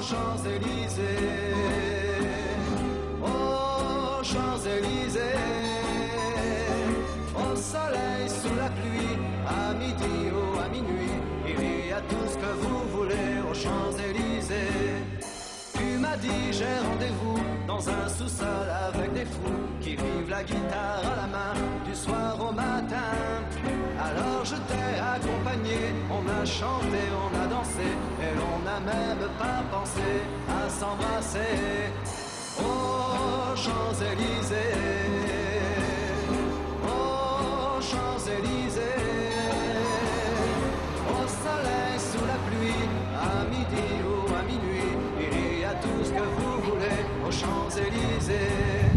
Champs-Élysées, aux Champs-Élysées, au soleil, sous la pluie, à midi ou à minuit, il y a tout ce que vous voulez aux Champs-Élysées. Tu m'as dit j'ai rendez-vous dans un sous-sol avec des fous qui vivent la guitare à la main du soir au matin. Alors je t'ai accompagné, on a chanté, on a dansé et l'on n'a même pas pensé à s'embrasser. Aux Champs-Élysées, aux Champs-Élysées, au soleil, sous la pluie, à midi ou à minuit, il y a tout ce que vous voulez aux Champs-Élysées.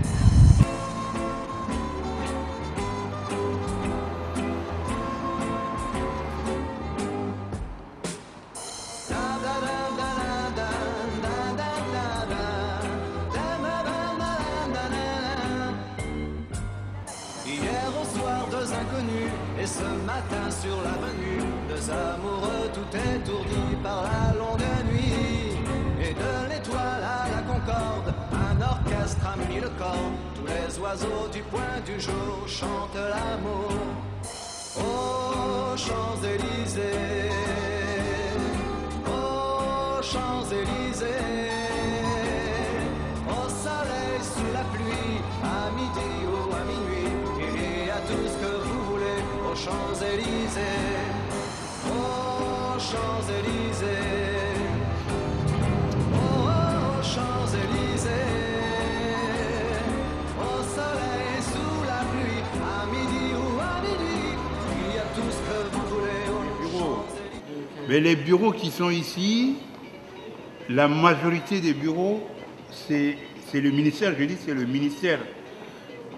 Inconnus, et ce matin sur l'avenue, deux amoureux tout étourdis par la longue nuit. Et de l'étoile à la Concorde, un orchestre a mis le corps. Tous les oiseaux du point du jour chantent l'amour. Aux Champs-Élysées, aux Champs-Élysées, au soleil, sous la pluie, à midi ou à minuit, il y a tout ce que vous voulez aux Champs-Élysées, aux Champs-Élysées, aux Champs-Élysées, au soleil, sous la pluie, à midi ou à minuit, il y a tout ce que vous voulez aux Champs-Élysées. Mais les bureaux qui sont ici, la majorité des bureaux, c'est le ministère, je dis, c'est le ministère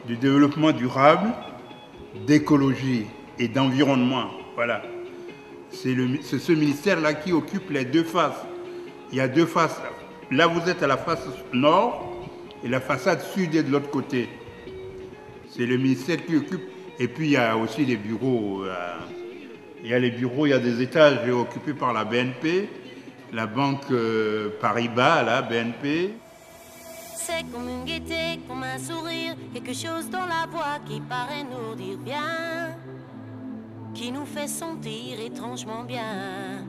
du développement durable, d'écologie et d'environnement. Voilà. C'est ce ministère-là qui occupe les deux faces. Il y a deux faces. Là, vous êtes à la face nord et la façade sud est de l'autre côté. C'est le ministère qui occupe. Et puis, il y a aussi des bureaux. Il y a les bureaux, il y a des étages occupés par la BNP, la banque Paribas, la BNP. C'est comme une gaieté, comme un sourire, quelque chose dans la voix qui paraît nous dire bien, qui nous fait sentir étrangement bien.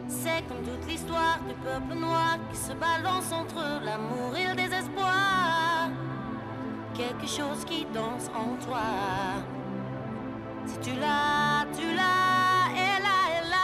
C'est comme toute l'histoire du peuple noir qui se balance entre l'amour et le désespoir, quelque chose qui danse en toi. Si tu l'as, tu l'as, elle a, elle a.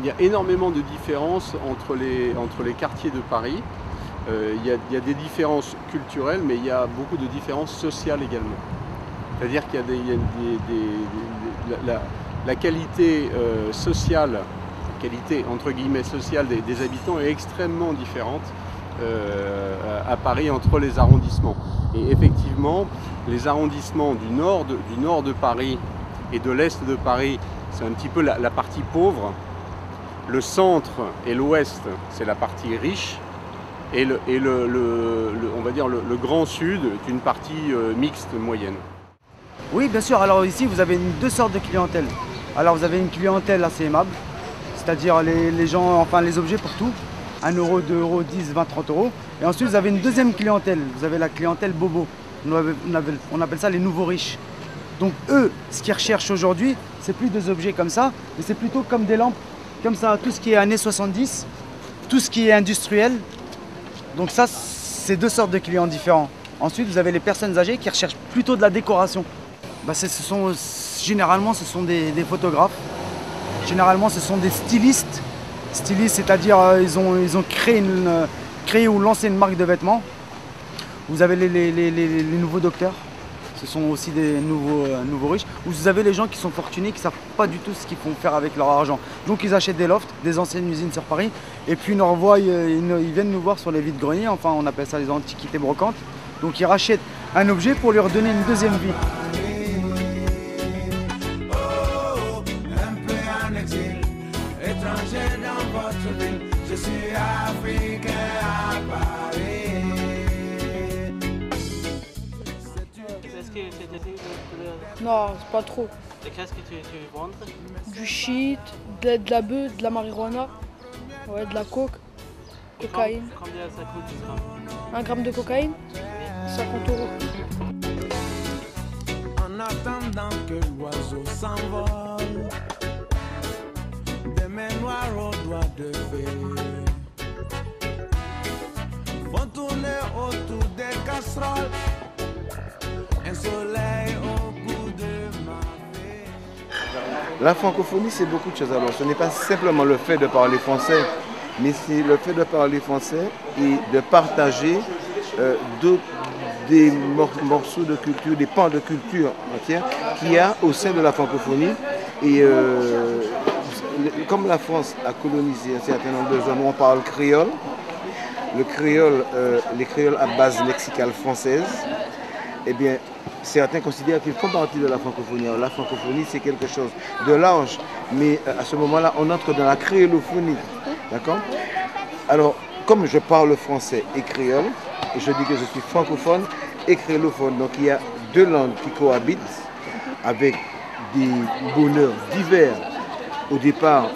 Il y a énormément de différences entre les quartiers de Paris. Il y a des différences culturelles, mais il y a beaucoup de différences sociales également. C'est-à-dire qu'il y a la qualité sociale, qualité entre guillemets sociale des habitants est extrêmement différente à Paris entre les arrondissements. Et effectivement, les arrondissements du nord de Paris et de l'est de Paris, c'est un petit peu la partie pauvre. Le centre et l'ouest, c'est la partie riche. Et on va dire le grand sud est une partie mixte moyenne. Oui, bien sûr. Alors ici, vous avez deux sortes de clientèle. Alors vous avez une clientèle assez aimable, c'est-à-dire les gens, enfin les objets pour tout. 1 euro, 2 euros, 10, 20, 30 euros. Et ensuite, vous avez une deuxième clientèle. Vous avez la clientèle bobo. On appelle ça les nouveaux riches. Donc eux, ce qu'ils recherchent aujourd'hui, c'est plus des objets comme ça, mais c'est plutôt comme des lampes, comme ça, tout ce qui est années 70, tout ce qui est industriel. Donc ça, c'est deux sortes de clients différents. Ensuite, vous avez les personnes âgées qui recherchent plutôt de la décoration. Bah, généralement, ce sont des photographes. Généralement, ce sont des stylistes. Stylistes, c'est-à-dire ils ont créé ou lancé une marque de vêtements. Vous avez les nouveaux docteurs. Ce sont aussi des nouveaux riches. Vous avez les gens qui sont fortunés, qui ne savent pas du tout ce qu'ils font faire avec leur argent. Donc ils achètent des lofts, des anciennes usines sur Paris, et puis ils viennent nous voir sur les vides-greniers, enfin on appelle ça les antiquités brocantes. Donc ils rachètent un objet pour lui redonner une deuxième vie. Je suis africain à Paris. Non, c'est pas trop. Et qu'est-ce que tu vends? Du shit, de la bœuf, de la marijuana, ouais, de la coke, cocaïne. Combien ça coûte 10 grammes? 1 gramme de cocaïne, 50 €. En attendant que l'oiseau s'envole, des mains noires aux doigts de fée vont tourner autour des casseroles, un soleil au bout de ma fée. La francophonie, c'est beaucoup de choses. Alors, ce n'est pas simplement le fait de parler français, mais c'est le fait de parler français et de partager des morceaux de culture, des pans de culture entière qu'il y a au sein de la francophonie. Et comme la France a colonisé un certain nombre de zones où on parle créole, les créoles à base lexicale française, eh bien, certains considèrent qu'ils font partie de la francophonie. Alors, la francophonie, c'est quelque chose de large, mais à ce moment-là, on entre dans la créolophonie. D'accord? Alors, comme je parle français et créole, je dis que je suis francophone et créolophone. Donc, il y a deux langues qui cohabitent avec des bonheurs divers. Au départ,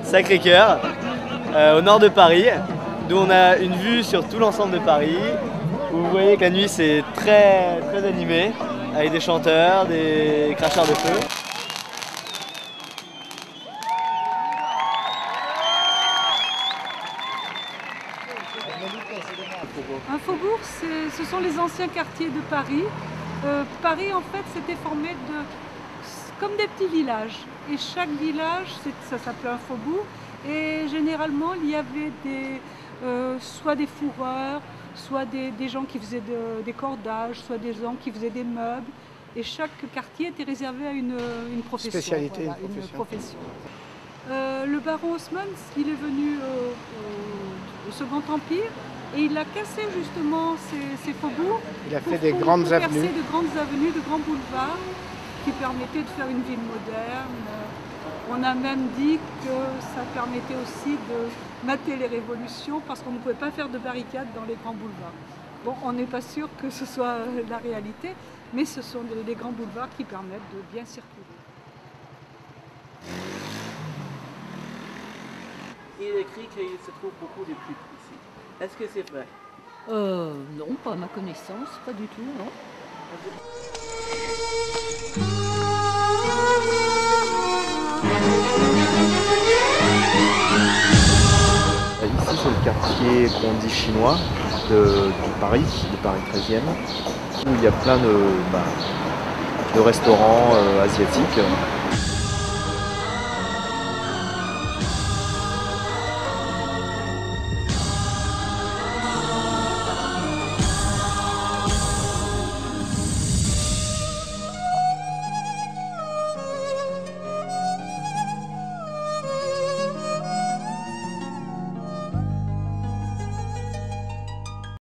Sacré-Cœur, au nord de Paris, d'où on a une vue sur tout l'ensemble de Paris. Vous voyez que la nuit c'est très animé, avec des chanteurs, des cracheurs de feu. Un faubourg, ce sont les anciens quartiers de Paris. Paris en fait s'était formé comme des petits villages. Et chaque village, ça s'appelait un faubourg. Et généralement, il y avait soit des fourreurs, soit des gens qui faisaient des cordages, soit des gens qui faisaient des meubles. Et chaque quartier était réservé à une profession. Spécialité, voilà, une profession. Le baron Haussmann, il est venu au Second Empire et il a cassé justement ces faubourgs. Il a fait des grandes avenues. Percer de grandes avenues, de grands boulevards qui permettaient de faire une ville moderne. On a même dit que ça permettait aussi de mater les révolutions parce qu'on ne pouvait pas faire de barricades dans les grands boulevards. Bon, on n'est pas sûr que ce soit la réalité, mais ce sont des grands boulevards qui permettent de bien circuler. Il est écrit qu'il se trouve beaucoup de putes ici. Est-ce que c'est vrai? Non, pas à ma connaissance, pas du tout, non. Ici c'est le quartier qu'on dit chinois de Paris 13e, où il y a plein de restaurants asiatiques.